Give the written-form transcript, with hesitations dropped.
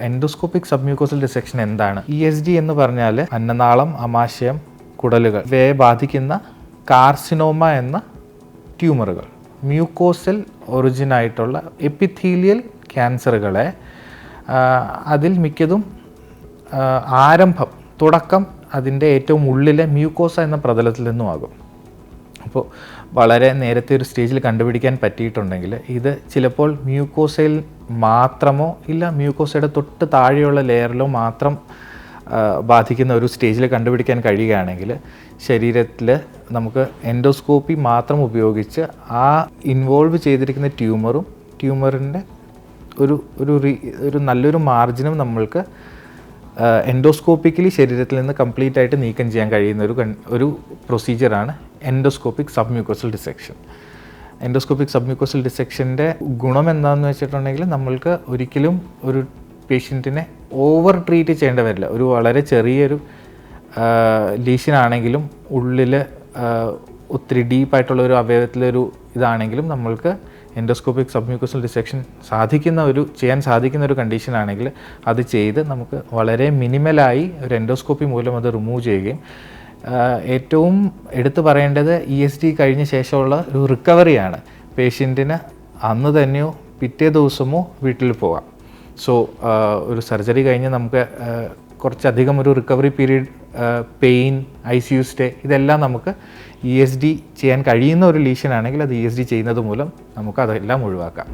Endoscopic submucosal dissection എന്താണ്? ESD എന്ന് പറഞ്ഞാൽ അന്നനാളം, ആമാശയം, കുടലുകൾ ഇവയെ ബാധിക്കുന്ന കാർസിനോമ എന്ന ട്യൂമറുകൾ, മ്യൂക്കോസൽ ഒറിജിനായിട്ടുള്ള എപ്പിത്തീലിയൽ ക്യാൻസറുകളെ അതിൽ മിക്കതും തുടക്കം അതിൻ്റെ ഏറ്റവും ഉള്ളിലെ മ്യൂക്കോസ എന്ന പ്രതലത്തിൽ നിന്നുമാകും. അപ്പോൾ വളരെ നേരത്തെ ഒരു സ്റ്റേജിൽ കണ്ടുപിടിക്കാൻ പറ്റിയിട്ടുണ്ടെങ്കിൽ ഇത് ചിലപ്പോൾ മ്യൂക്കോസയിൽ മാത്രമോ ഇല്ല മ്യൂക്കോസയുടെ തൊട്ട് താഴെയുള്ള ലെയറിലോ മാത്രം ബാധിക്കുന്ന ഒരു സ്റ്റേജിൽ കണ്ടുപിടിക്കാൻ കഴിയുകയാണെങ്കിൽ ശരീരത്തിൽ നമുക്ക് എൻഡോസ്കോപ്പി മാത്രം ഉപയോഗിച്ച് ആ ഇൻവോൾവ് ചെയ്തിരിക്കുന്ന ട്യൂമറിൻ്റെ ഒരു നല്ലൊരു മാർജിനും നമ്മൾക്ക് എൻഡോസ്കോപ്പിക്കലി ശരീരത്തിൽ നിന്ന് കംപ്ലീറ്റ് ആയിട്ട് നീക്കം ചെയ്യാൻ കഴിയുന്ന ഒരു പ്രൊസീജിയറാണ് endoscopic submucosal dissection. Endoscopic submucosal ഡിസെക്ഷൻ്റെ ഗുണം എന്താണെന്ന് വെച്ചിട്ടുണ്ടെങ്കിൽ നമ്മൾക്ക് ഒരിക്കലും ഒരു പേഷ്യൻറ്റിനെ ഓവർ ട്രീറ്റ് ചെയ്യേണ്ടി വരില്ല. ഒരു വളരെ ചെറിയൊരു ലീഷനാണെങ്കിലും ഉള്ളിൽ ഒത്തിരി ഡീപ്പായിട്ടുള്ള ഒരു അവയവത്തിലൊരു ഇതാണെങ്കിലും നമ്മൾക്ക് എൻഡോസ്കോപ്പിക് സബ്മ്യൂക്കോസൽ ഡിസെക്ഷൻ ചെയ്യാൻ സാധിക്കുന്ന ഒരു കണ്ടീഷനാണെങ്കിൽ അത് ചെയ്ത് നമുക്ക് വളരെ മിനിമലായി ഒരു എൻഡോസ്കോപ്പി മൂലം അത് റിമൂവ് ചെയ്യുകയും ഏറ്റവും എടുത്തു പറയേണ്ടത് ESD കഴിഞ്ഞ ശേഷമുള്ള ഒരു റിക്കവറിയാണ്. പേഷ്യൻറ്റിന് അന്ന് തന്നെയോ പിറ്റേ ദിവസമോ വീട്ടിൽ പോകാം. സോ ഒരു സർജറി കഴിഞ്ഞ് നമുക്ക് കുറച്ചധികം ഒരു recovery period, pain, ICU stay ഇതെല്ലാം നമുക്ക് ESD ചെയ്യാൻ കഴിയുന്ന ഒരു ലീഷനാണെങ്കിൽ അത് ESD ചെയ്യുന്നത് മൂലം നമുക്ക് അതെല്ലാം ഒഴിവാക്കാം.